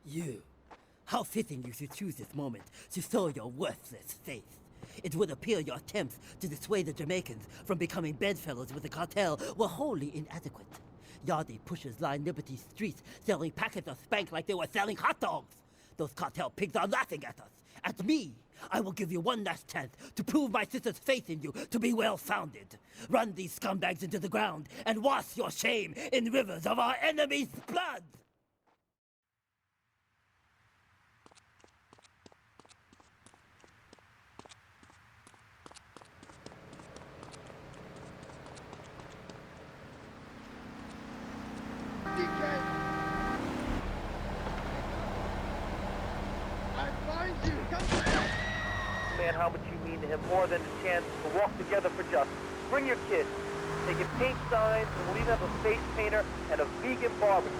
You. How fitting you should choose this moment to show your worthless faith. It would appear your attempts to dissuade the Jamaicans from becoming bedfellows with the cartel were wholly inadequate. Yardy pushers line Liberty streets selling packets of spank like they were selling hot dogs. Those cartel pigs are laughing at us. At me. I will give you one last chance to prove my sister's faith in you to be well-founded. Run these scumbags into the ground and wash your shame in rivers of our enemy's blood! Man, how much you mean to him more than a chance to walk together for justice. Bring your kids. They can paint signs, and we'll even have a face painter and a vegan barbecue.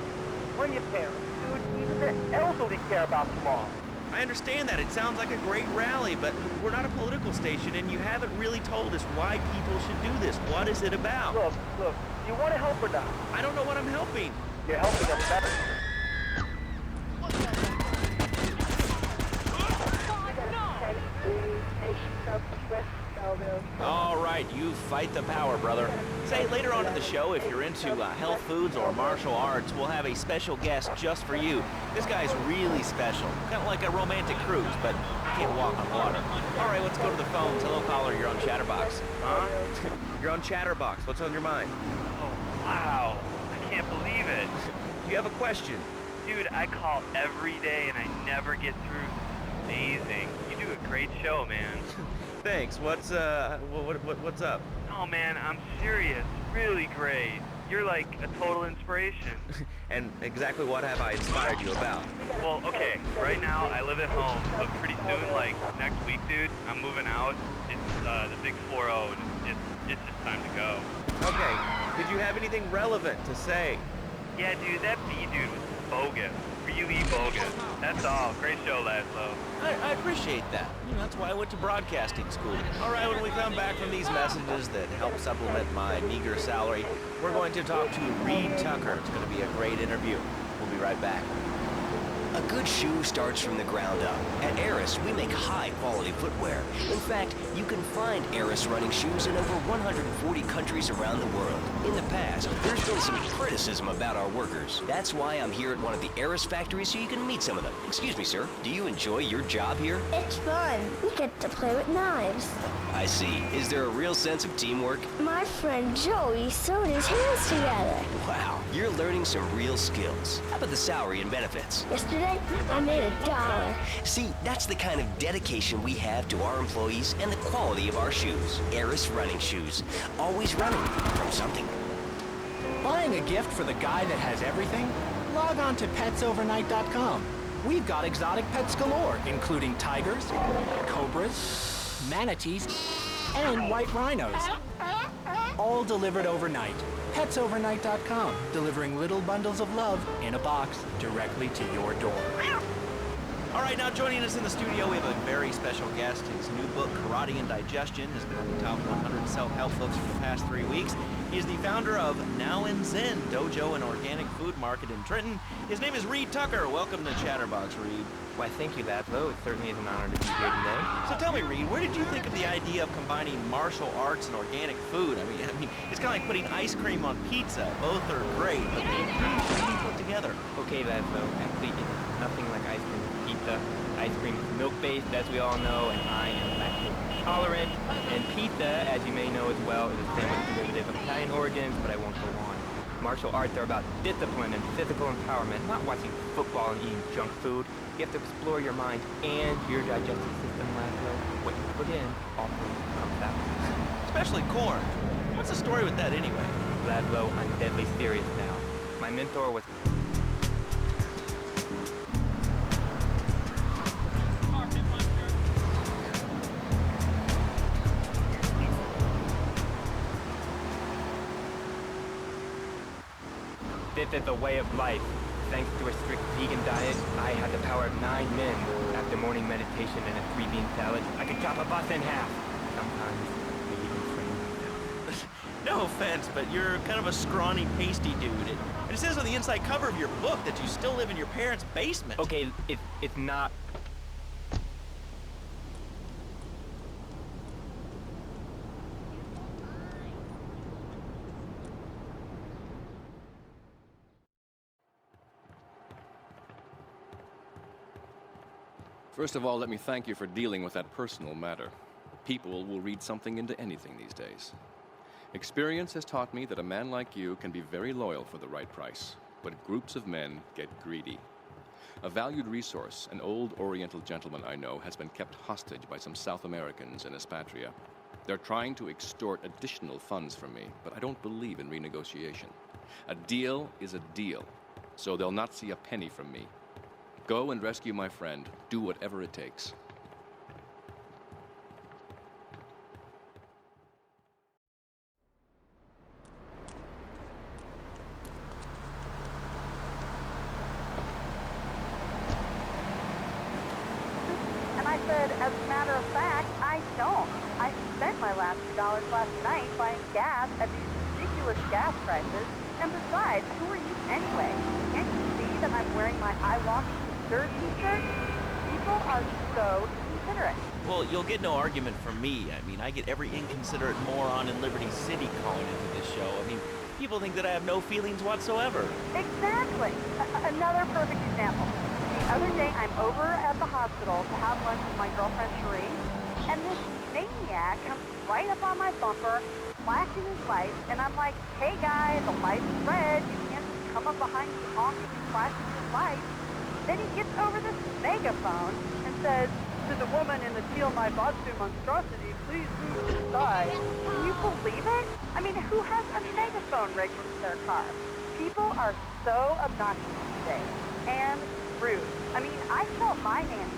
Bring your parents, dude. Even the elderly care about tomorrow. I understand that. It sounds like a great rally, but we're not a political station, and you haven't really told us why people should do this. What is it about? Look, do you want to help or not? I don't know what I'm helping. You're helping us better. All right, you fight the power, brother. Say, later on in the show, if you're into health foods or martial arts, we'll have a special guest just for you. This guy's really special. Kind of like a romantic cruise, but can't walk on water. All right, let's go to the phones. Hello, caller, you're on Chatterbox. Huh? You're on Chatterbox. What's on your mind? Oh, wow. I can't believe it. Do you have a question? Dude, I call every day and I never get through. Amazing. You do a great show, man. Thanks. What's up? Oh, man, I'm serious. Really great. You're like a total inspiration. And exactly what have I inspired you about? Well, okay, right now I live at home, but pretty soon, like next week, dude, I'm moving out. It's the big 4-0, and it's just time to go. Okay, did you have anything relevant to say? Yeah, dude, that B-dude was bogus. Really bogus. That's all. Great show, Laszlo. I appreciate that. You know, that's why I went to broadcasting school. All right, when we come back from these messages that help supplement my meager salary, we're going to talk to Reed Tucker. It's going to be a great interview. We'll be right back. A good shoe starts from the ground up. At Eris, we make high-quality footwear. In fact, you can find Eris running shoes in over 140 countries around the world. In the past, there's been some criticism about our workers. That's why I'm here at one of the Eris factories so you can meet some of them. Excuse me, sir. Do you enjoy your job here? It's fun. We get to play with knives. I see. Is there a real sense of teamwork? My friend Joey sewed his hands together. Wow, you're learning some real skills. How about the salary and benefits? Yesterday, I made $1. See, that's the kind of dedication we have to our employees and the quality of our shoes. Eris running shoes. Always running from something. Buying a gift for the guy that has everything? Log on to petsovernight.com. We've got exotic pets galore, including tigers, cobras, manatees, and white rhinos. All delivered overnight. petsovernight.com, delivering little bundles of love in a box directly to your door. All right, now joining us in the studio, we have a very special guest. His new book, Karate and Digestion, has been in the top 100 self-help books for the past 3 weeks. He is the founder of Now and Zen Dojo and Organic Food Market in Trenton. His name is Reed Tucker. Welcome to Chatterbox, Reed. Why, thank you, Laszlo. It certainly is an honor to be here today. So tell me, Reed, where did you think of the idea of combining martial arts and organic food? I mean, it's kind of like putting ice cream on pizza. Both are great, but they really put together. Okay, Laszlo. Actually, it's nothing like ice cream and pizza. Ice cream is milk-based, as we all know, and I am lactose intolerant. And pizza, as you may know as well, is a sandwich derivative of Italian origins, but I won't go on. Martial arts are about discipline and physical empowerment, not watching football and eating junk food. You have to explore your mind and your digestive system, Laszlo. What you put in also comes out. Especially corn. What's the story with that anyway? Laszlo, I'm deadly serious now. My mentor was... This is a way of life. Thanks to a strict vegan diet, I had the power of 9 men. After morning meditation and a 3-bean salad, I could chop a bus in half. Sometimes we even train myself. No offense, but you're kind of a scrawny, pasty dude. It says on the inside cover of your book that you still live in your parents' basement. Okay, it's not. First of all, let me thank you for dealing with that personal matter. People will read something into anything these days. Experience has taught me that a man like you can be very loyal for the right price, but groups of men get greedy. A valued resource, an old Oriental gentleman I know, has been kept hostage by some South Americans in Espatria. They're trying to extort additional funds from me, but I don't believe in renegotiation. A deal is a deal, so they'll not see a penny from me. Go and rescue my friend. Do whatever it takes. And I said, as a matter of fact, I don't. I spent my last $2 last night buying gas at these ridiculous gas prices. And besides, who are you anyway? Can't you see that I'm wearing my I Walk Third t-shirt? People are so considerate. Well, you'll get no argument from me. I mean, I get every inconsiderate moron in Liberty City calling into this show. I mean, people think that I have no feelings whatsoever. Exactly. Another perfect example. The other day, I'm over at the hospital to have lunch with my girlfriend Cherie, and this maniac comes right up on my bumper, flashing his lights, and I'm like, hey guy, the light is red. You can't just come up behind me honking and flashing his lights. Then he gets over this megaphone and says, to the woman in the teal my monster monstrosity, please move to the side. Can you believe it? I mean, who has a megaphone rigged into their car? People are so obnoxious today. And rude. I mean, I tell my nanny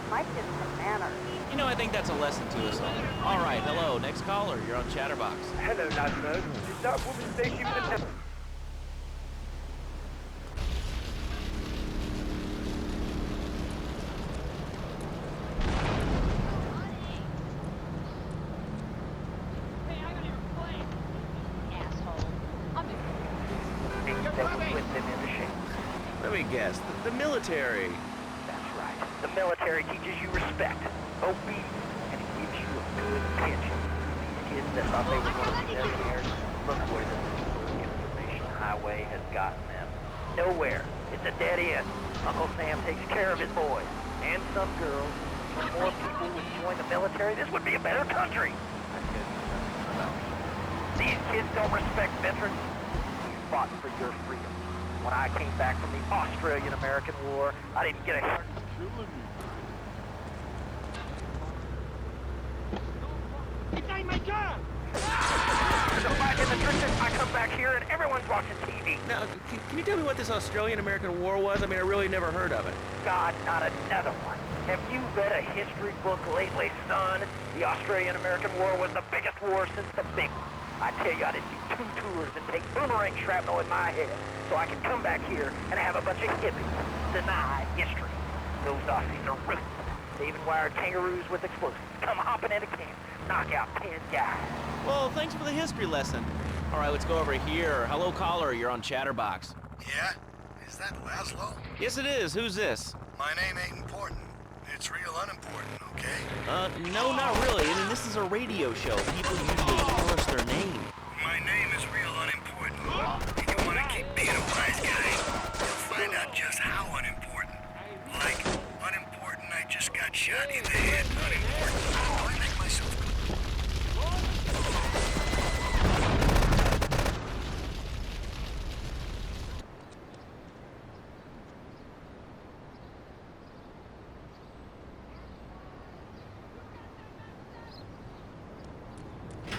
my kids some manners. You know, I think that's a lesson to us all. All right, hello, next caller. You're on Chatterbox. Hello, Laszlo. Did that woman say she was a... Let me guess, the military. That's right. The military teaches you respect, obedience, and it gives you a good pension. These kids that thought they were going to be millionaires, look where the information highway has gotten them. Nowhere. It's a dead end. Uncle Sam takes care of his boys and some girls. If more people would join the military, this would be a better country. I tell you something about me. These kids don't respect veterans. You fought for your freedom. When I came back from the Australian-American War, I didn't get a... So back in the trenches, I come back here and everyone's watching TV. Now, can you tell me what this Australian-American War was? I mean, I really never heard of it. God, not another one. Have you read a history book lately, son? The Australian-American War was the biggest war since the big one. I tell you, I did do 2 tours and take boomerang shrapnel in my head so I could come back here and have a bunch of hippies deny history. Those Aussies are ruthless. They even wired kangaroos with explosives. Come hopping into camp, knock out 10 guys. Well, thanks for the history lesson. All right, let's go over here. Hello, caller. You're on Chatterbox. Yeah? Is that Laszlo? Yes, it is. Who's this? My name ain't important. It's real unimportant, okay? No, not really. I mean, this is a radio show. People usually tell us their name. My name is real unimportant. And you want to keep being a wise guy, you'll find out just how unimportant. Like, unimportant, I just got shot in the head. Unimportant. Do I make myself clear?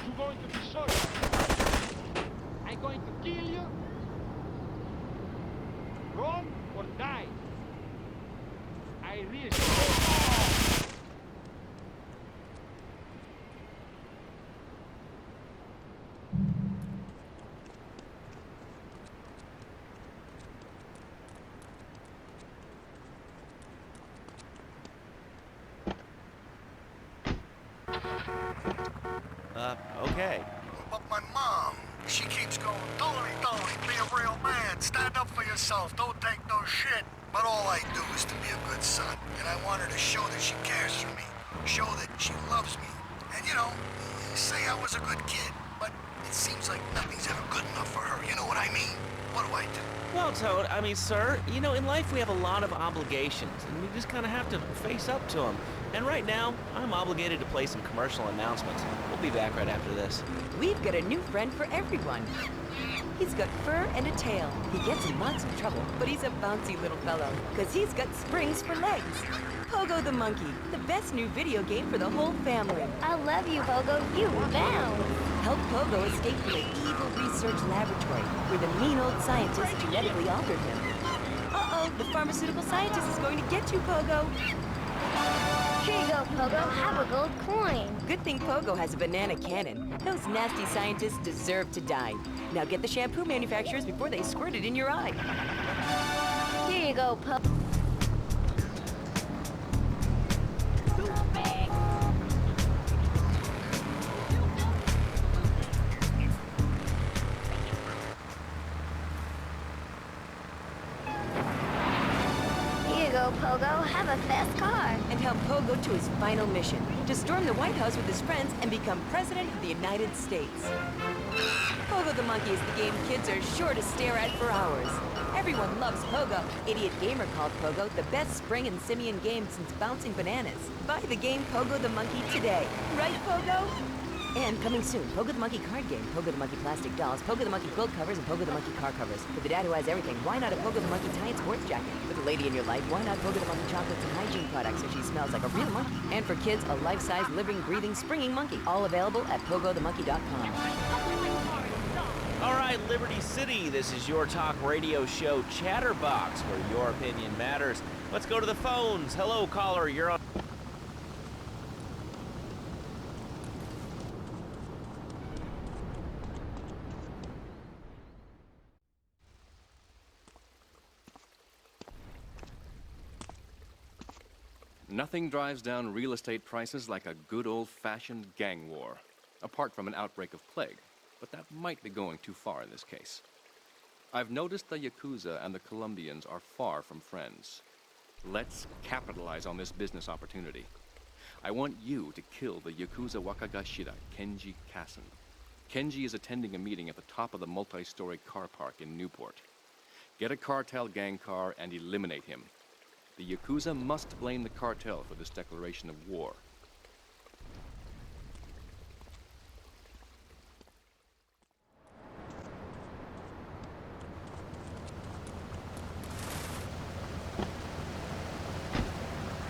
You're going to be sorry. I'm going to kill you. Run or die. I really... Okay. But my mom, She keeps going, Tony, be a real man. Stand up for yourself. Don't take no shit. But all I do is to be a good son. And I want her to show that she cares for me. Show that she loves me. And, you know, say I was a good kid. But it seems like nothing's ever good enough for her. You know what I mean? What do I do? Well, Toad, I mean, sir, you know, in life we have a lot of obligations, and we just kind of have to face up to them. And right now, I'm obligated to play some commercial announcements. We'll be back right after this. We've got a new friend for everyone. He's got fur and a tail. He gets in lots of trouble, but he's a bouncy little fellow, because he's got springs for legs. Pogo the Monkey, the best new video game for the whole family. I love you, Pogo. You bound. Help Pogo escape from an evil research laboratory where the mean old scientist genetically altered him. Uh-oh, the pharmaceutical scientist is going to get you, Pogo. Here you go, Pogo. Have a gold coin. Good thing Pogo has a banana cannon. Those nasty scientists deserve to die. Now get the shampoo manufacturers before they squirt it in your eye. Here you go, Pogo. Pogo, have a fast car. And help Pogo to his final mission, to storm the White House with his friends and become President of the United States. Pogo the Monkey is the game kids are sure to stare at for hours. Everyone loves Pogo. Idiot Gamer called Pogo the best spring and simian game since bouncing bananas. Buy the game Pogo the Monkey today. Right, Pogo? And coming soon, Pogo the Monkey card game, Pogo the Monkey plastic dolls, Pogo the Monkey quilt covers, and Pogo the Monkey car covers. For the dad who has everything, why not a Pogo the Monkey tie and sports jacket? For the lady in your life, why not Pogo the Monkey chocolates and hygiene products so she smells like a real monkey? And for kids, a life-size, living, breathing, springing monkey. All available at pogothemonkey.com. All right, Liberty City, this is your talk radio show Chatterbox, where your opinion matters. Let's go to the phones. Hello, caller, you're on. Nothing drives down real estate prices like a good old-fashioned gang war, apart from an outbreak of plague, but that might be going too far in this case. I've noticed the Yakuza and the Colombians are far from friends. Let's capitalize on this business opportunity. I want you to kill the Yakuza Wakagashira, Kenji Kassen. Kenji is attending a meeting at the top of the multi-story car park in Newport. Get a cartel gang car and eliminate him. The Yakuza must blame the cartel for this declaration of war.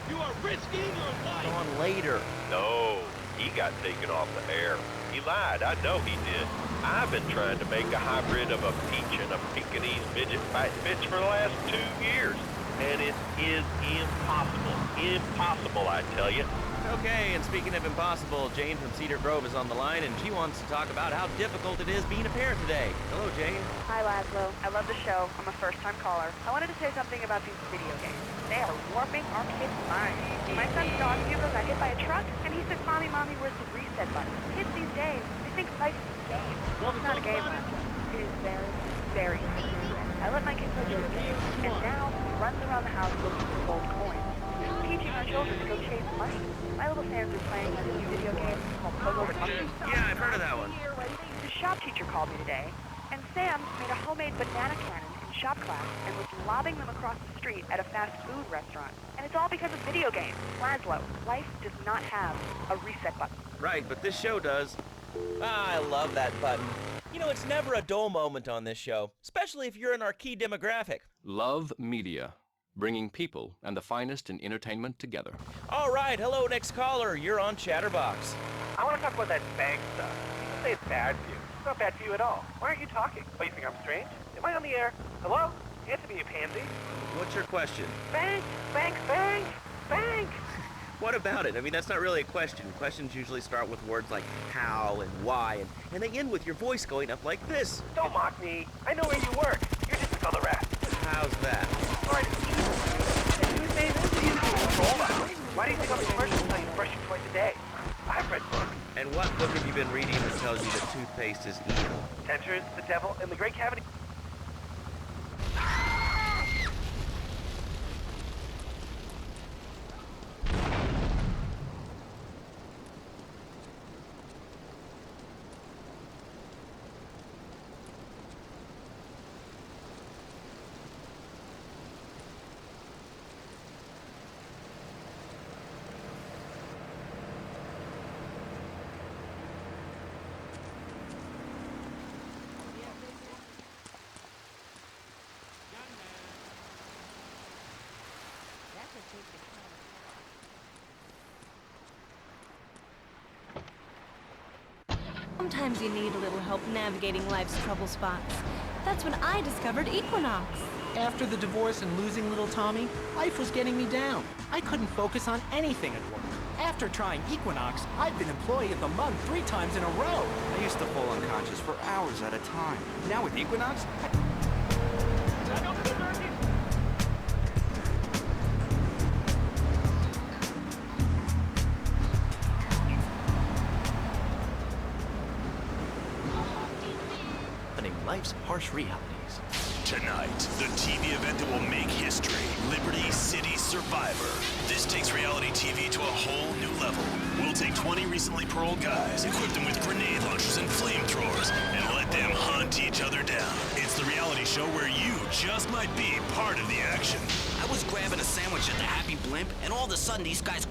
You are risking your life. On later. No, he got taken off the air. He lied, I know he did. I've been trying to make a hybrid of a peach and a Pekingese midget fighting bitch for the last 2 years. And it is impossible. Impossible, I tell you. Okay, and speaking of impossible, Jane from Cedar Grove is on the line, and she wants to talk about how difficult it is being a parent today. Hello, Jane. Hi, Laszlo. I love the show. I'm a first-time caller. I wanted to say something about these video games. They are warping our kids' minds. My son's dog Hugo got hit by a truck, and he said, Mommy, where's the reset button? Kids these days, they think life is a game. Well, it's not a game, Laszlo. It is very, very serious. I let my kid play video games, and now he runs around the house looking for gold coins. Teaching our children to go chase money. My little fans are playing a new video game called Pogo the Monkey. Yeah, I've heard of that one. The shop teacher called me today, and Sam made a homemade banana cannon in shop class and was lobbing them across the street at a fast food restaurant. And it's all because of video games. Laszlo, life does not have a reset button. Right, but this show does. I love that button. You know, it's never a dull moment on this show, especially if you're in our key demographic. Love media, bringing people and the finest in entertainment together. All right, hello, next caller. You're on Chatterbox. I want to talk about that bank stuff. You say it's bad for you. It's not bad for you at all. Why aren't you talking? Oh, you think I'm strange? Am I on the air? Hello? Answer me, you pansy. What's your question? Bank, bank, bank, bank. What about it? I mean, that's not really a question. Questions usually start with words like how and why, and they end with your voice going up like this. Don't mock me. I know where you work. You're just another rat. How's that? All right, it's easy. And Tuesdays is the control hours. Why do you think all the commercials tell you to brush your twice a day? I've read books. And what book have you been reading that tells you that toothpaste is evil? Dentures, the devil, and the great cavity. Sometimes you need a little help navigating life's trouble spots. That's when I discovered Equinox. After the divorce and losing little Tommy, life was getting me down. I couldn't focus on anything at work. After trying Equinox, I've been Employee of the Month 3 times in a row. I used to fall unconscious for hours at a time. Now with Equinox, Life's harsh realities. Tonight, the TV event that will make history, Liberty City Survivor. This takes reality TV to a whole new level. We'll take 20 recently paroled guys, equip them with grenade launchers and flamethrowers, and let them hunt each other down. It's the reality show where you just might be part of the action. I was grabbing a sandwich at the Happy Blimp, and all of a sudden these guys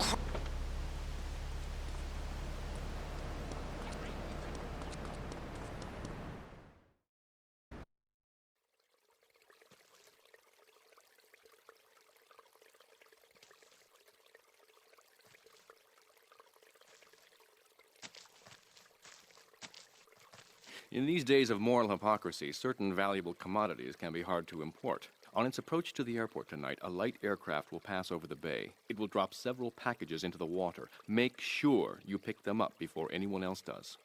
In these days of moral hypocrisy, certain valuable commodities can be hard to import. On its approach to the airport tonight, a light aircraft will pass over the bay. It will drop several packages into the water. Make sure you pick them up before anyone else does.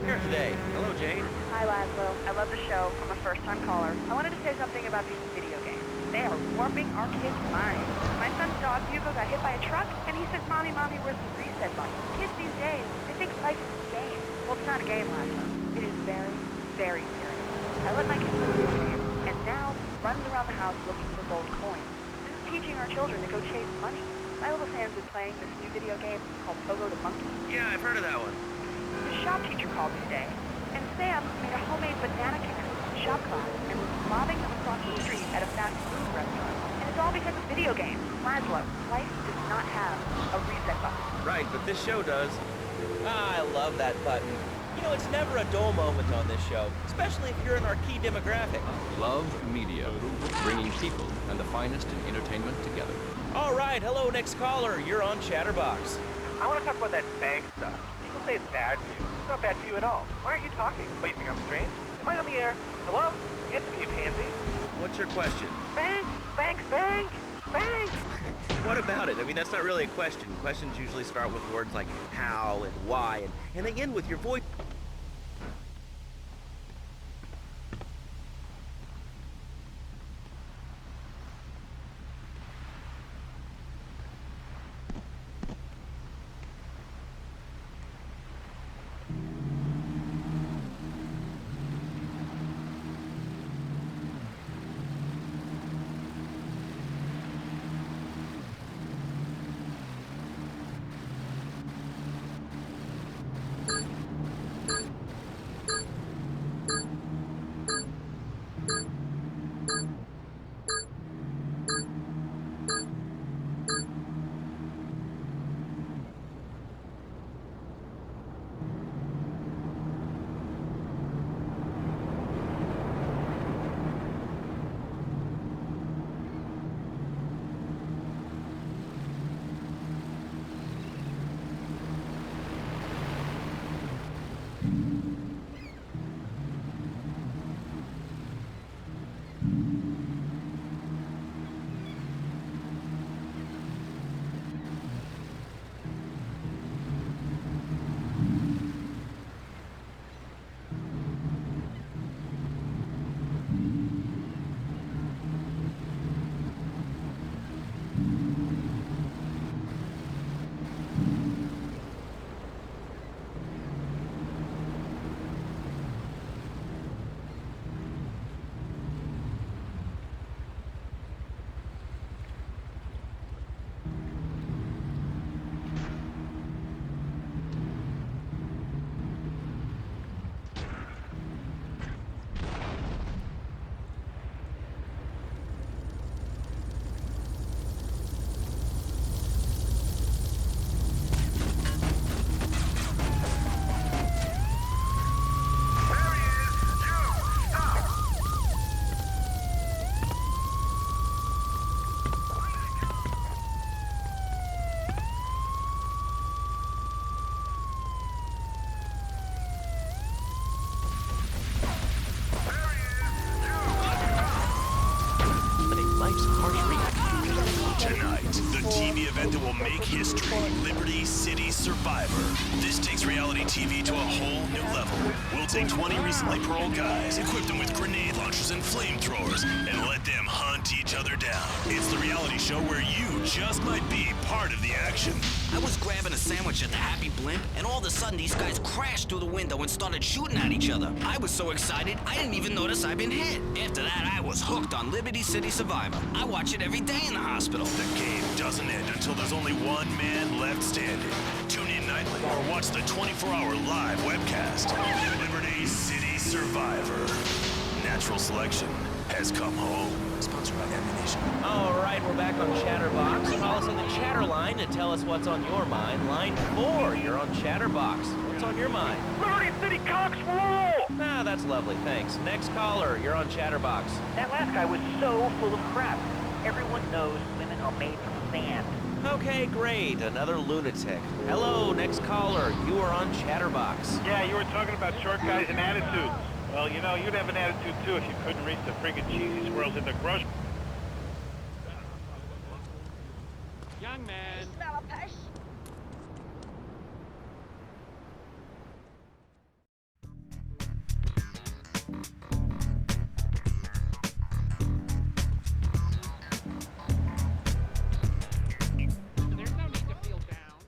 Here today. Hello, Jane. Hi, Laszlo. I love the show. I'm a first-time caller. I wanted to say something about these video games. They are warping our kids' minds. My son's dog, Hugo, got hit by a truck, and he said, Mommy, where's the reset button? Kids these days, they think life is a game. Well, it's not a game, Laszlo. It is very, very serious. I let my kids play video games, and now runs around the house looking for gold coins. This is teaching our children to go chase money. My little Sam's been playing this new video game called Pogo the Monkey. Yeah, I've heard of that one. The shop teacher called me today, and Sam made a homemade banana cake shop class and was lobbing them across the street at a fast food restaurant. And it's all because of video games. Laszlo, life does not have a reset button. Right, but this show does. I love that button. You know, it's never a dull moment on this show, especially if you're in our key demographic. Love Media, bringing people and the finest in entertainment together. All right, hello, next caller. You're on Chatterbox. I want to talk about that bank stuff. People say it's bad for you. It's not bad for you at all. Why aren't you talking? What, you think I'm strange? Am I on the air? Hello? Answer me, you pansy. What's your question? Bank! Bank! Bank! Bank! What about it? I mean, that's not really a question. Questions usually start with words like how and why, and they end with your voice. Tonight, the TV event that will make history, Liberty City Survivor. This takes reality TV to a whole new level. We'll take 20 recently paroled guys, equip them with grenade launchers and flamethrowers, and let them hunt each other down. It's the reality show where you just might be part of the action. I was grabbing a sandwich at the Happy Blimp, and all of a sudden these guys crashed through the window and started shooting at each other. I was so excited, I didn't even notice I'd been hit. After that, I was hooked on Liberty City Survivor. I watch it every day in the hospital. The game doesn't end until there's only one man left standing. Tune in nightly or watch the 24-hour live webcast. Liberty City Survivor. Natural selection has come home. Sponsored by Ammunition. All right, we're back on Chatterbox. Call us on the chatter line to tell us what's on your mind. Line 4, you're on Chatterbox. What's on your mind? Liberty City Cox rule! Ah, that's lovely, thanks. Next caller, you're on Chatterbox. That last guy was so full of crap. Everyone knows women are made from sand. Okay, great. Another lunatic. Hello, next caller. You are on Chatterbox. Yeah, you were talking about short guys and attitudes. Well, you know, you'd have an attitude too if you couldn't reach the friggin' cheesy swirls in the grocery. Young man. Smell a push. There's no need to feel down.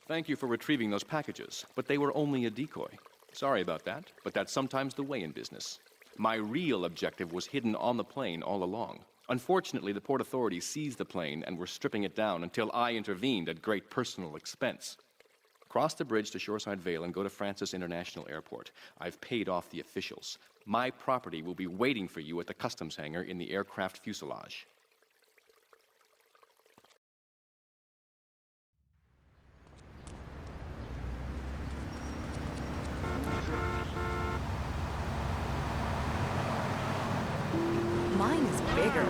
Thank you for retrieving those packages, but they were only a decoy. Sorry about that, but that's sometimes the way in business. My real objective was hidden on the plane all along. Unfortunately, the Port Authority seized the plane and were stripping it down until I intervened at great personal expense. Cross the bridge to Shoreside Vale and go to Francis International Airport. I've paid off the officials. My property will be waiting for you at the customs hangar in the aircraft fuselage. Mine is bigger.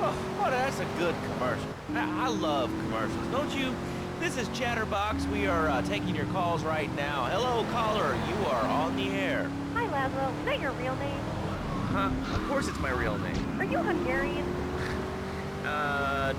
Oh, that's a good commercial. I love commercials, don't you? This is Chatterbox. We are taking your calls right now. Hello, caller. You are on the air. Hi, Laszlo. Is that your real name? Huh? Of course it's my real name. Are you Hungarian?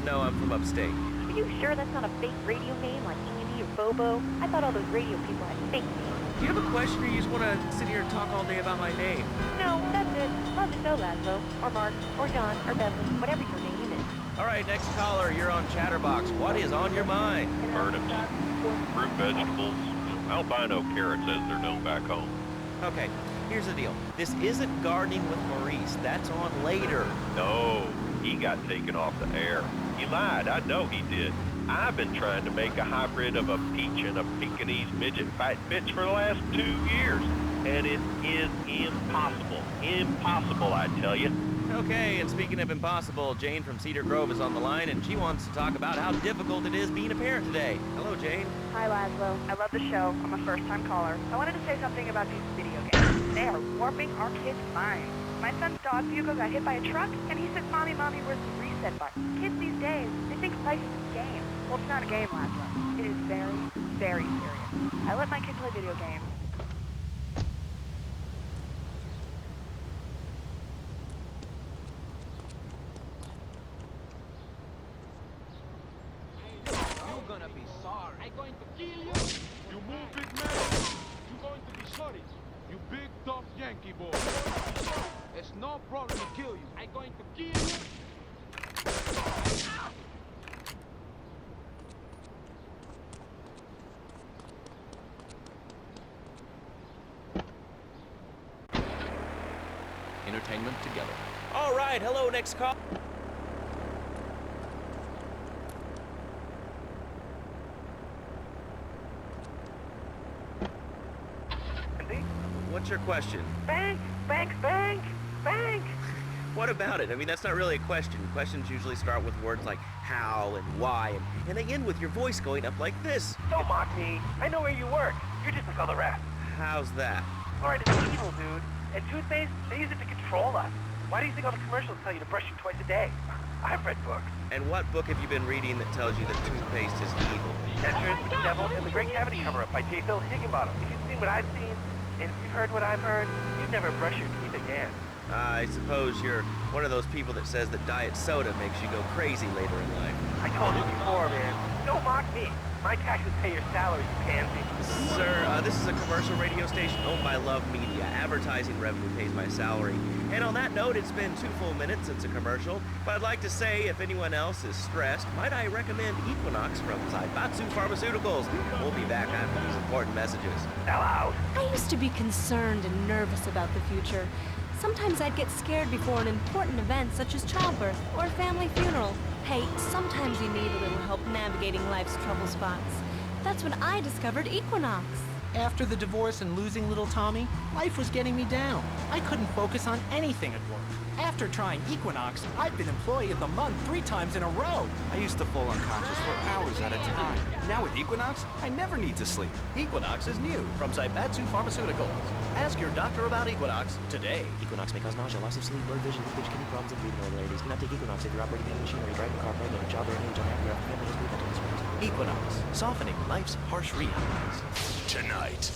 No, I'm from upstate. Are you sure that's not a fake radio name like Andy or Bobo? I thought all those radio people had fake names. Do you have a question or you just want to sit here and talk all day about my name? No, that's it. Love the show, Laszlo. Or Mark. Or John. Or Beverly. Whatever your name is. All right, next caller. You're on Chatterbox. What is on your mind? Turnips, fruit vegetables, albino carrots as they're known back home. Okay, here's the deal. This isn't Gardening with Maurice. That's on later. No, he got taken off the air. He lied, I know he did. I've been trying to make a hybrid of a peach and a Pekingese midget fight bitch for the last 2 years. And it is impossible. Impossible, I tell you. Okay, and speaking of impossible, Jane from Cedar Grove is on the line, and she wants to talk about how difficult it is being a parent today. Hello, Jane. Hi, Laszlo. I love the show. I'm a first-time caller. I wanted to say something about these video games. They are warping our kids' minds. My son's dog, Hugo, got hit by a truck, and he said, Mommy, where's the reset button? Kids these days, they think life is a game. Well, it's not a game, Laszlo. It is very, very serious. I let my kids play video games. You're gonna be sorry. I'm going to kill you. You move, big man. You're going to be sorry. You big tough Yankee boy. It's no problem to kill you. I'm going to kill you. Entertainment together. All right, hello, next call. What's your question? Bank, bank, bank, bank. What about it? I mean, that's not really a question. Questions usually start with words like how and why, and they end with your voice going up like this. Don't mock me. I know where you work. You're just like all the rest. How's that? All right, it's evil, dude. And toothpaste, they use it to control us. Why do you think all the commercials tell you to brush your twice a day? I've read books. And what book have you been reading that tells you that toothpaste is evil? Dentures, the Devil, and the Great Cavity Cover-Up by J. Phil Higginbottom. If you've seen what I've seen, and if you've heard what I've heard, you'd never brush your teeth again. I suppose you're one of those people that says that diet soda makes you go crazy later in life. I told you before, man. Don't mock me. My taxes pay your salary, you pansy. Sir, this is a commercial radio station owned by Love Media. Advertising revenue pays my salary. And on that note, it's been 2 full minutes since a commercial. But I'd like to say, if anyone else is stressed, might I recommend Equinox from Zaibatsu Pharmaceuticals. We'll be back after these important messages. Hello. I used to be concerned and nervous about the future. Sometimes I'd get scared before an important event such as childbirth or a family funeral. Hey, sometimes you need a little help navigating life's trouble spots. That's when I discovered Equinox. After the divorce and losing little Tommy, life was getting me down. I couldn't focus on anything at work. After trying Equinox, I've been Employee of the Month 3 times in a row. I used to fall unconscious for hours at a time. Now with Equinox, I never need to sleep. Equinox is new from Zaibatsu Pharmaceuticals. Ask your doctor about Equinox today. Equinox may cause nausea, loss of sleep, blurred vision, leakage, kidney problems, and breathing irregularities. Do not take Equinox if you're operating heavy machinery, driving a car, pregnant, or childbearing age, unhappy, or have family history of mental disorders. Equinox, softening life's harsh realities. Tonight,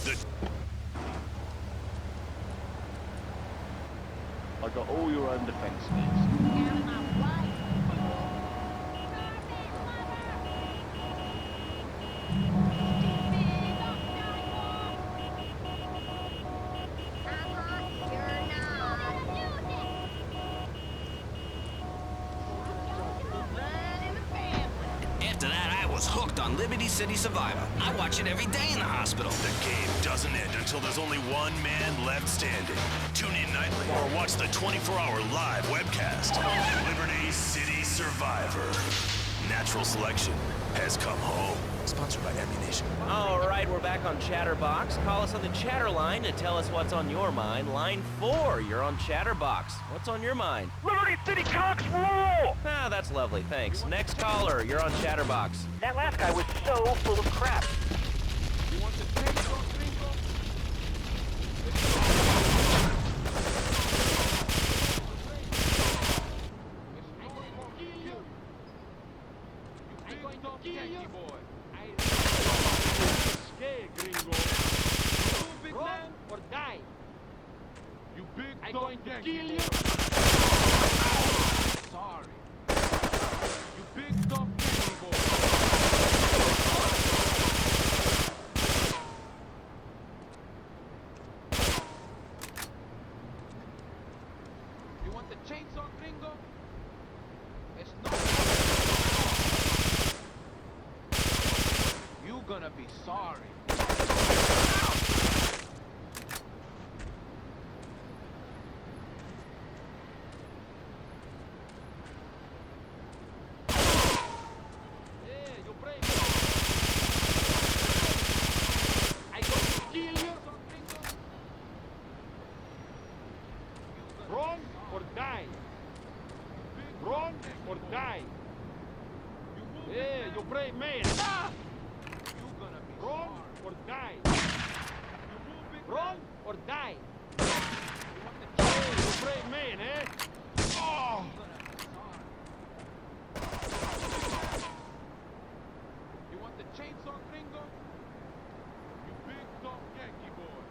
I got all your own defense needs. After that, I was hooked on Liberty City Survivor. I watch it every day in the hospital. The game doesn't end until there's only one man left standing. Tune in nightly or watch the 24-hour live webcast. Liberty City Survivor. Natural selection has come home. Sponsored by Ammunition. All right, we're back on Chatterbox. Call us on the chatter line to tell us what's on your mind. Line 4, you're on Chatterbox. What's on your mind? Liberty City Cox rule! Ah, that's lovely, thanks. Next caller, you're on Chatterbox. That last guy was so full of crap. You want to take something? I'm going to kill you, boy. Scared, gringo. You big man or die? You big I'm going to kill you. Sorry. You big dumb Yankee boy. You want the chainsaw, gringo? It's not. You gonna be sorry. Run or die. Run or die. Yeah, you brave man. Ah! You gonna be run or die. Run or die. Yeah, you brave man, eh? Oh! You want the chainsaw, gringo? You big dumb Yankee boy.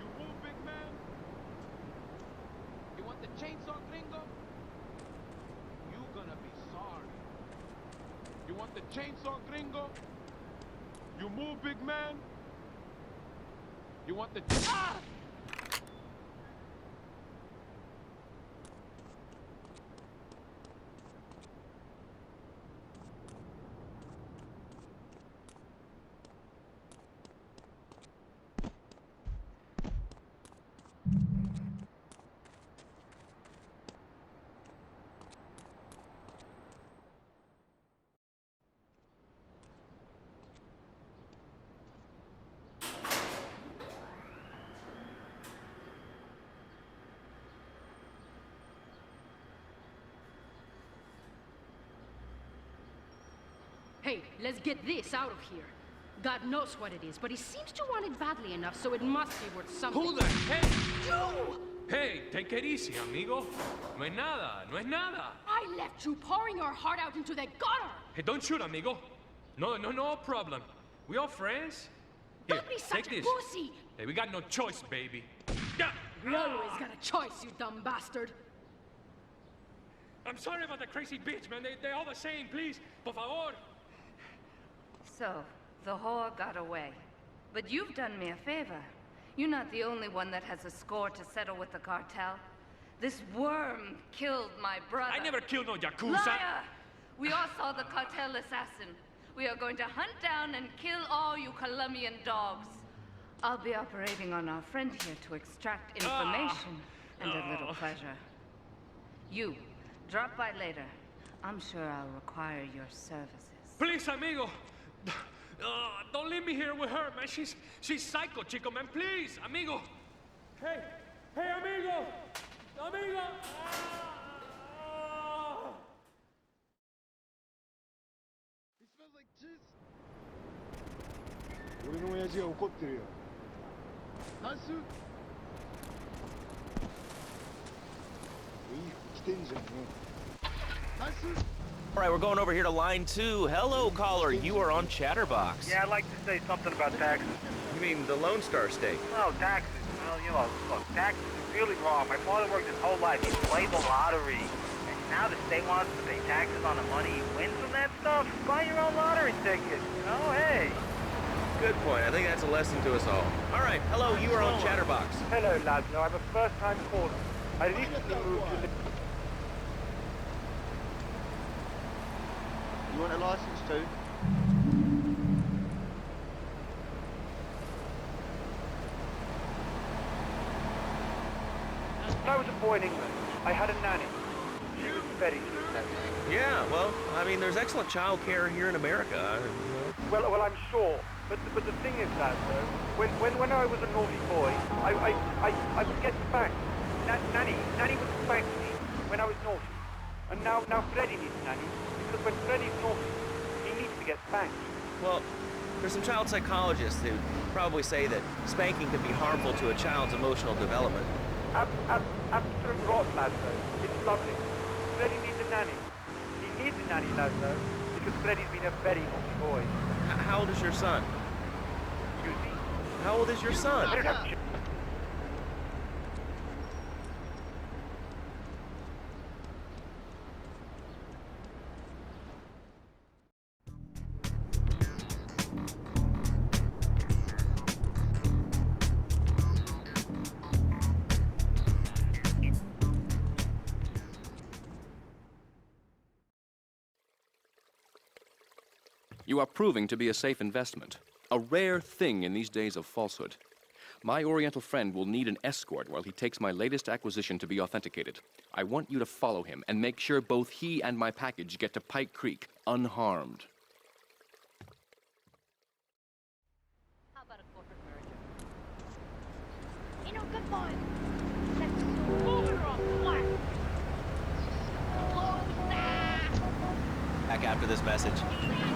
You move, big man? You want the chainsaw, gringo? You gonna be sorry. You want the chainsaw, gringo? You move, big man? You want the... Ah! Hey, let's get this out of here. God knows what it is, but he seems to want it badly enough, so it must be worth something. Who the heck? You! Hey, take it easy, amigo. No es nada, no es nada. I left you pouring your heart out into the gutter! Hey, don't shoot, amigo. No problem. We all friends? Here, Don't be such take a this. pussy! Hey, we got no choice, baby. Yeah. We always got a choice, you dumb bastard. I'm sorry about the crazy bitch, man. They all the same, please. Por favor. So, the whore got away. But you've done me a favor. You're not the only one that has a score to settle with the cartel. This worm killed my brother. I never killed no Yakuza. Liar! We all saw the cartel assassin. We are going to hunt down and kill all you Colombian dogs. I'll be operating on our friend here to extract information and a little pleasure. You, drop by later. I'm sure I'll require your services. Please, amigo. Don't leave me here with her, man. She's psycho, chico, man. Please, amigo. Hey, amigo. Amigo. It smells like cheese. 俺の親父が怒ってるよ。ナイス。いい服着てんじゃんね。ナイス。 All right, we're going over here to line 2. Hello, caller. You are on Chatterbox. Yeah, I'd like to say something about taxes. You mean the Lone Star State? No, taxes. Well, you know, look, taxes is really wrong. My father worked his whole life. He played the lottery. And now the state wants to pay taxes on the money he wins from that stuff. Buy your own lottery ticket. Oh, hey. Good point. I think that's a lesson to us all. All right, hello. You are on Chatterbox. Hello, Laszlo. I'm a first-time caller. I recently moved to the... You want a license too? When I was a boy in England, I had a nanny. She was very sweet. Yeah, well, I mean, there's excellent child care here in America. Well, I'm sure. But the thing is that, when I was a naughty boy, I would get spanked. Nanny would spank me when I was naughty. And now Freddy needs a nanny, because when Freddy's naughty, he needs to get spanked. Well, there's some child psychologists who probably say that spanking can be harmful to a child's emotional development. Absolute rot, Laszlo. It's lovely. Freddy needs a nanny. He needs a nanny, Laszlo, because Freddy's been a very naughty boy. How old is your son? Excuse me? How old is your son? I don't have children. You are proving to be a safe investment, a rare thing in these days of falsehood. My Oriental friend will need an escort while he takes my latest acquisition to be authenticated. I want you to follow him and make sure both he and my package get to Pike Creek unharmed. How about a corporate merger? You know, good boy. Let's move it on flat. Back after this message.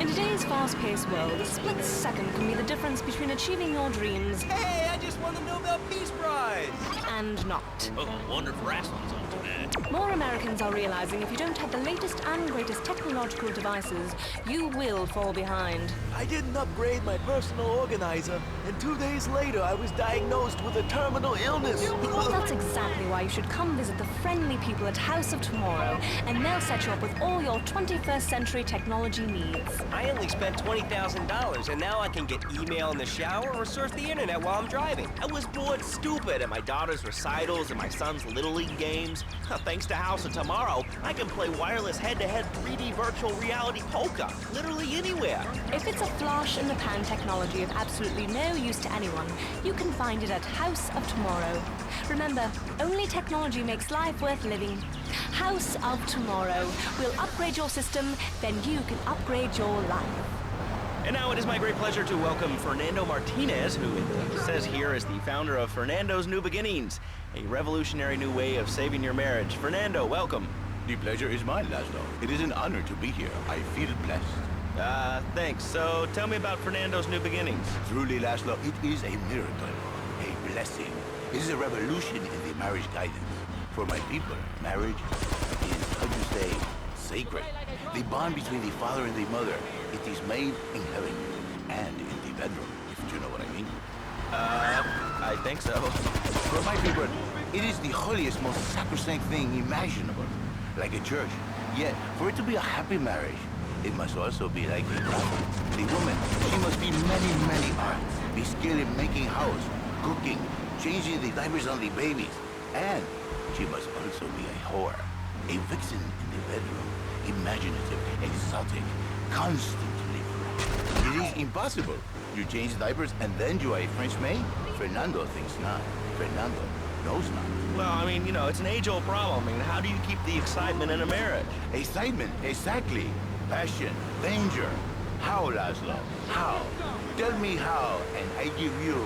In today's fast-paced world, a split second can be the difference between achieving your dreams... Hey, I just won the Nobel Peace Prize! ...and not. Oh, wonder if wrestling's on tonight. More Americans are realizing if you don't have the latest and greatest technological devices, you will fall behind. I didn't upgrade my personal organizer, and 2 days later I was diagnosed with a terminal illness. That's exactly why you should come visit the friendly people at House of Tomorrow, and they'll set you up with all your 21st century technology needs. I only spent $20,000, and now I can get email in the shower or surf the internet while I'm driving. I was bored stupid at my daughter's recitals and my son's Little League games. Thanks to House of Tomorrow, I can play wireless head-to-head 3D virtual reality poker, literally anywhere. If it's a flash-in-the-pan technology of absolutely no use to anyone, you can find it at House of Tomorrow. Remember, only technology makes life worth living. House of Tomorrow. We'll upgrade your system, then you can upgrade your life. And now it is my great pleasure to welcome Fernando Martinez, who it says here is the founder of Fernando's New Beginnings, a revolutionary new way of saving your marriage. Fernando, welcome. The pleasure is mine, Laszlo. It is an honor to be here. I feel blessed. Thanks. So tell me about Fernando's New Beginnings. Truly, Laszlo, it is a miracle, a blessing. It is a revolution in the marriage guidance. For my people, marriage is, how to say, sacred. The bond between the father and the mother, it is made in heaven and in the bedroom, if you know what I mean. I think so. For my people, it is the holiest, most sacrosanct thing imaginable. Like a church. Yet, for it to be a happy marriage, it must also be like a craft. The woman, she must be many, many arts. Be skilled in making house, cooking, changing the diapers on the babies. And she must also be a whore. A vixen in the bedroom. Imaginative, exotic, constantly fresh. It is impossible. You change diapers and then you are a French maid? Fernando thinks not. Fernando knows not. Well, I mean, you know, it's an age-old problem. I mean, how do you keep the excitement in a marriage? Excitement, exactly. Passion, danger. How, Laszlo? How? Tell me how, and I give you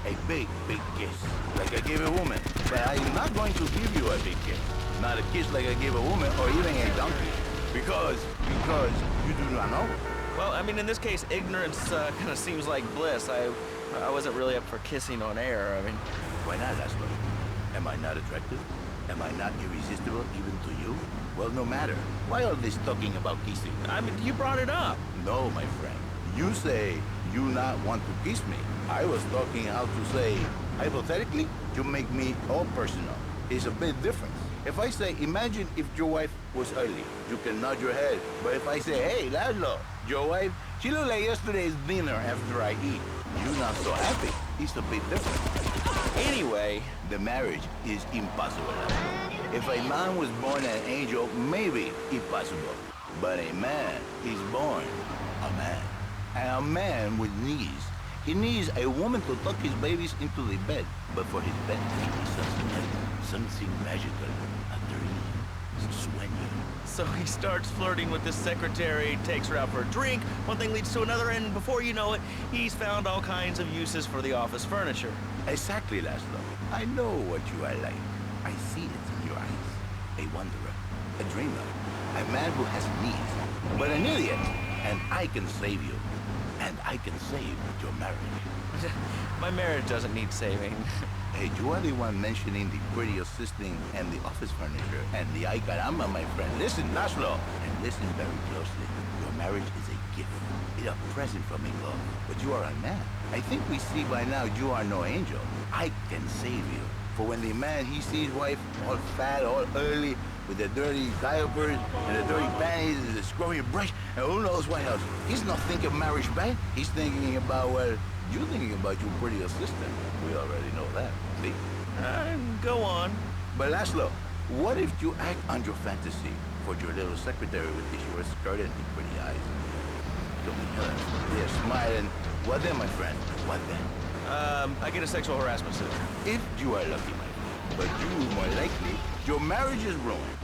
a big, big kiss. Like I gave a woman. But I'm not going to give you a big kiss. Not a kiss like I gave a woman or even a donkey. Because you do not know. Well, I mean, in this case, ignorance kind of seems like bliss. I wasn't really up for kissing on air. I mean... Why not, Laszlo? Am I not attractive? Am I not irresistible even to you? Well, no matter. Why all this talking about kissing? I mean, you brought it up. No, my friend. You say you not want to kiss me. I was talking how to say, hypothetically, you make me all personal. It's a bit different. If I say, imagine if your wife was ugly, you can nod your head. But if I say, hey, Laszlo, your wife, she looked like yesterday's dinner after I eat. You're not so happy. It's a bit different. Anyway, the marriage is impossible. If a man was born an angel, maybe impossible. But a man is born a man. And a man with knees. He needs a woman to tuck his babies into the bed. But for his bed to be something magical, a dream, swinging. So he starts flirting with his secretary, takes her out for a drink, one thing leads to another, and before you know it, he's found all kinds of uses for the office furniture. Exactly, Laszlo. I know what you are like. I see it in your eyes. A wanderer, a dreamer, a man who has needs, but an idiot. And I can save you. And I can save your marriage. My marriage doesn't need saving. Hey, you are the one mentioning the pretty assisting and the office furniture and the ay caramba, my friend. Listen, Laszlo, and listen very closely. Your marriage is a gift. It's a present from a God. But you are a man. I think we see by now you are no angel. I can save you. For when the man, he sees wife all fat, all early, with the dirty diapers and the dirty panties and the scrubby brush, and who knows what else. He's not thinking marriage bad. He's thinking about, well, you're thinking about your pretty assistant. We already know that, see? Go on. But Laszlo, what if you act on your fantasy for your little secretary with the short skirt and the pretty eyes? They're smiling. What then, my friend? What then? I get a sexual harassment suit. If you are lucky, my friend. But you, more likely, your marriage is ruined.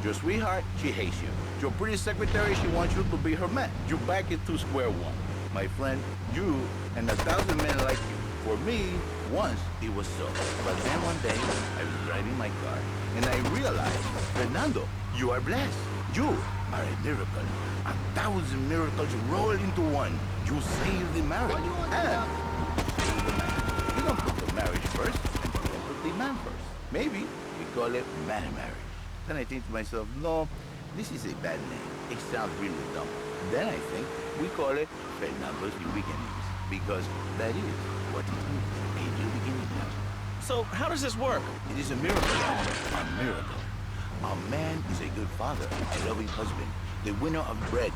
Your sweetheart, she hates you. Your pretty secretary, she wants you to be her man. You're back into square one. My friend, you and 1,000 men like you. For me, once it was so. But then one day, I was driving my car, and I realized, Fernando, you are blessed. You are a miracle. 1,000 miracles rolled into one. You saved the marriage. And you don't put the marriage first, you put the man first. Maybe we call it man marriage. Then I think to myself, no, this is a bad name. It sounds really dumb. Then I think we call it Fernando's New Beginnings, because that is what it means, a new beginning. So how does this work? It is a miracle, a miracle. A man is a good father, a loving husband, the winner of bread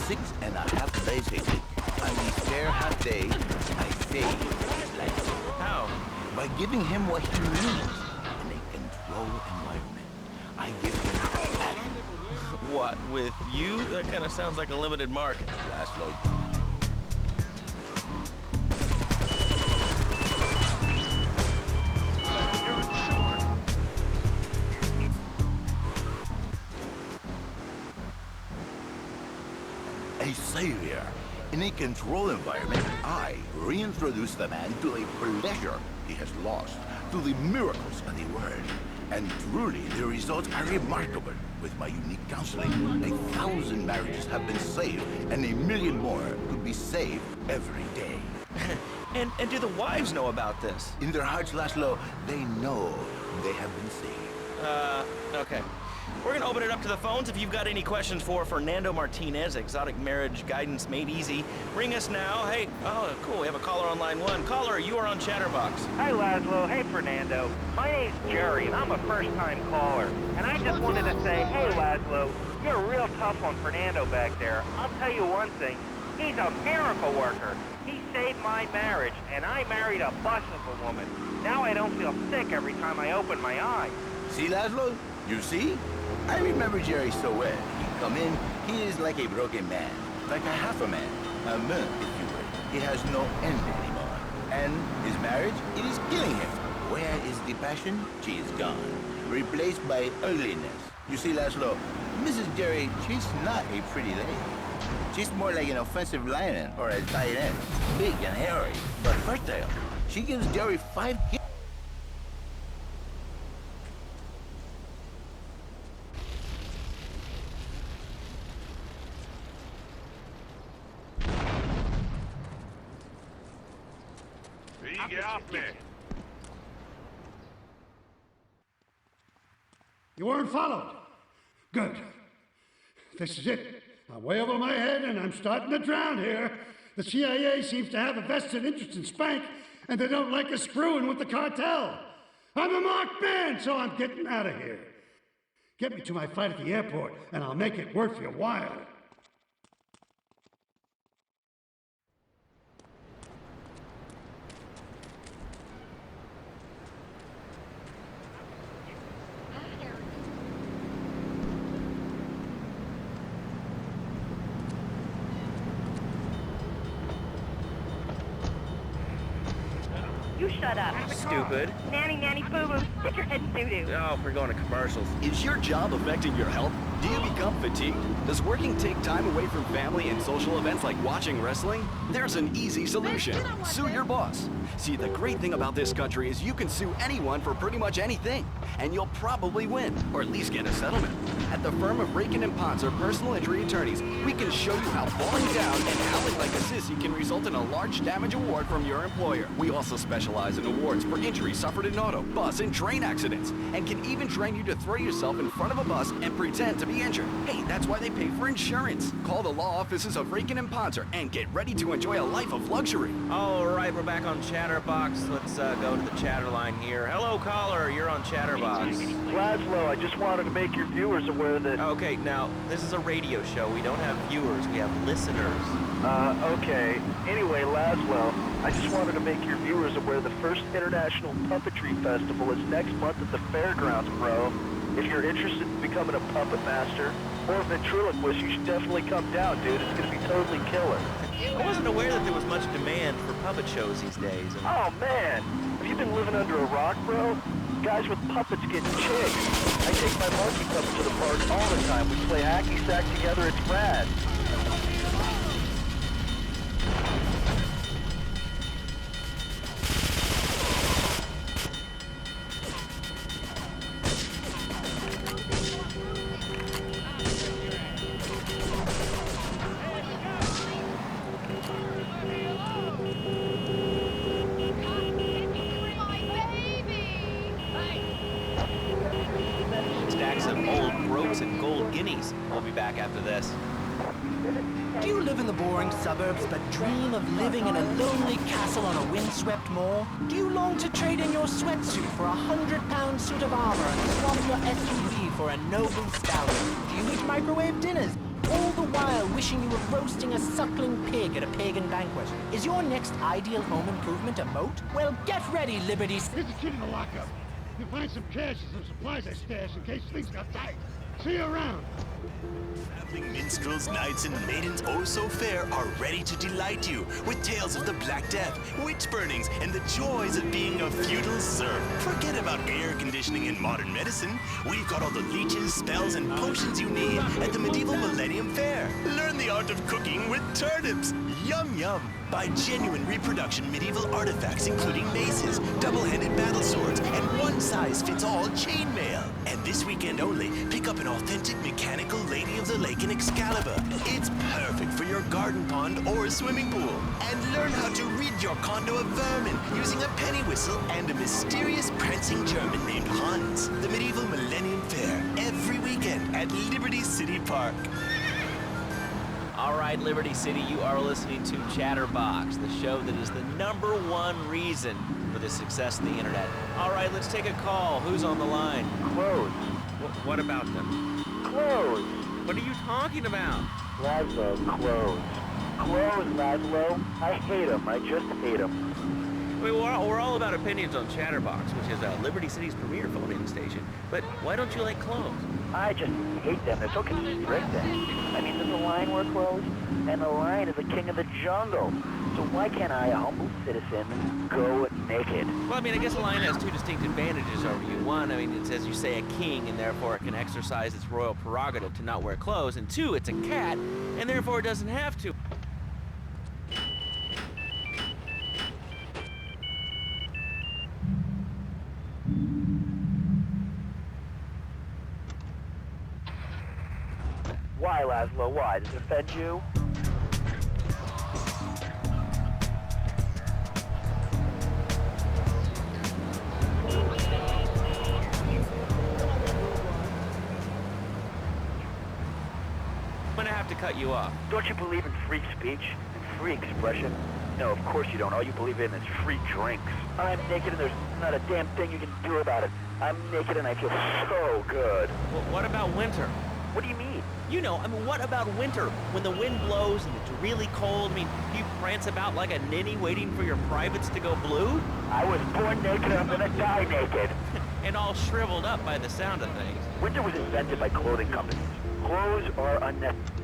6.5 days a week. On these fair half days, I save his life. How? By giving him what he needs in a controlled environment. I give him that. What, with you? That kind of sounds like a limited market. Laszlo. A savior. In a controlled environment, I reintroduce the man to a pleasure he has lost, to the miracles of the world. And truly, the results are remarkable. With my unique counseling, 1,000 marriages have been saved, and 1,000,000 more could be saved every day. And do the wives know about this? In their hearts, Laszlo, they know they have been saved. Okay. We're gonna open it up to the phones. If you've got any questions for Fernando Martinez, Exotic Marriage Guidance Made Easy, ring us now. Hey, oh, cool, we have a caller on line 1. Caller, you are on Chatterbox. Hi, Laszlo. Hey, Fernando. My name's Jerry, and I'm a first-time caller. And I just wanted to say, hey, Laszlo, you're real tough on Fernando back there. I'll tell you one thing. He's a miracle worker. He saved my marriage, and I married a bus of a woman. Now I don't feel sick every time I open my eyes. See, Laszlo? You see? I remember Jerry so well. He come in, he is like a broken man. Like a half a man. A man, if you will. He has no end anymore. And his marriage, it is killing him. Where is the passion? She is gone. Replaced by ugliness. You see, Laszlo, Mrs. Jerry, she's not a pretty lady. She's more like an offensive lineman or a tight end. Big and hairy, but fertile. She gives Jerry 5 kids. Get off me! You weren't followed. Good. This is it. I'm way over my head and I'm starting to drown here. The CIA seems to have a vested interest in Spank, and they don't like us screwing with the cartel. I'm a marked man, so I'm getting out of here. Get me to my flight at the airport, and I'll make it worth your while. You shut up. Stupid. Nanny, boo-boo. Stick your head in doo-doo. Oh, we're going to commercials. Is your job affecting your health? Do you become fatigued? Does working take time away from family and social events like watching wrestling? There's an easy solution. Sue your boss. See, the great thing about this country is you can sue anyone for pretty much anything, and you'll probably win, or at least get a settlement. At the firm of Rakin & Ponzer Personal Injury Attorneys, we can show you how falling down and howling like a sissy can result in a large damage award from your employer. We also specialize in awards for injuries suffered in auto, bus, and train accidents, and can even train you to throw yourself in front of a bus and pretend to be injured. Hey, that's why they pay for insurance. Call the law offices of Rakin & Ponzer and get ready to enjoy a life of luxury. All right, we're back on Chatterbox. Let's go to the chatter line here. Hello, caller. You're on Chatterbox. Laszlo, I just wanted to make your viewers aware that... Okay, now, this is a radio show. We don't have viewers. We have listeners. Okay. Anyway, Laszlo, I just wanted to make your viewers aware the first International Puppetry Festival is next month at the fairgrounds, bro. If you're interested in becoming a puppet master or a ventriloquist, you should definitely come down, dude. It's gonna be totally killer. I wasn't aware that there was much demand for puppet shows these days. Oh, man. Have you been living under a rock, bro? Guys with puppets getting chicks. I take my monkey puppet to the park all the time. We play hacky sack together. It's rad. Stacks of old groats and gold guineas. We'll be back after this. Do you live in the boring suburbs but dream of living in a lonely castle on a windswept moor? Do you long to trade in your sweatsuit for a 100-pound suit of armor and swap your SUV for a noble stallion? Do you eat microwave dinners, all the while wishing you were roasting a suckling pig at a pagan banquet? Is your next ideal home improvement a moat? Well, get ready, Liberty. Here's a kid in the lockup. You find some cash and some supplies I stashed in case things got tight. See you around. Traveling minstrels, knights, and maidens oh so fair are ready to delight you with tales of the Black Death, witch burnings, and the joys of being a feudal serf. Forget about air conditioning and modern medicine. We've got all the leeches, spells, and potions you need at the Medieval Millennium Fair. Learn the art of cooking with turnips. Yum yum. Buy genuine reproduction medieval artifacts including maces, double-handed battle swords, and one-size-fits-all chainmail. And this weekend only, pick up an authentic mechanical Lady of the Lake in Excalibur. It's perfect for your garden pond or swimming pool. And learn how to rid your condo of vermin using a penny whistle and a mysterious prancing German named Hans. The Medieval Millennium Fair, every weekend at Liberty City Park. All right, Liberty City, you are listening to Chatterbox, the show that is the #1 reason for the success of the internet. All right, let's take a call. Who's on the line? Clothes. What about them? Clothes. What are you talking about? Laszlo, clothes. Clothes, Laszlo. I hate them. I just hate them. I mean, we're all about opinions on Chatterbox, which is Liberty City's premier phone-in station. But why don't you like clothes? I just hate them. They're so constricting. I mean, does the lion wear clothes? And the lion is the king of the jungle. So why can't I, a humble citizen, go naked? Well, I mean, I guess a lion has two distinct advantages over you. One, I mean, it's, as you say, a king, and therefore it can exercise its royal prerogative to not wear clothes. And two, it's a cat, and therefore it doesn't have to. Why, Laszlo? Why? Does it offend you? I'm gonna have to cut you off. Don't you believe in free speech and free expression? No, of course you don't. All you believe in is free drinks. I'm naked and there's not a damn thing you can do about it. I'm naked and I feel so good. Well, what about winter? What do you mean? You know, I mean, what about winter? When the wind blows and it's really cold, I mean, you prance about like a ninny waiting for your privates to go blue? I was born naked and I'm gonna die naked. And all shriveled up by the sound of things. Winter was invented by clothing companies. Clothes are unnecessary.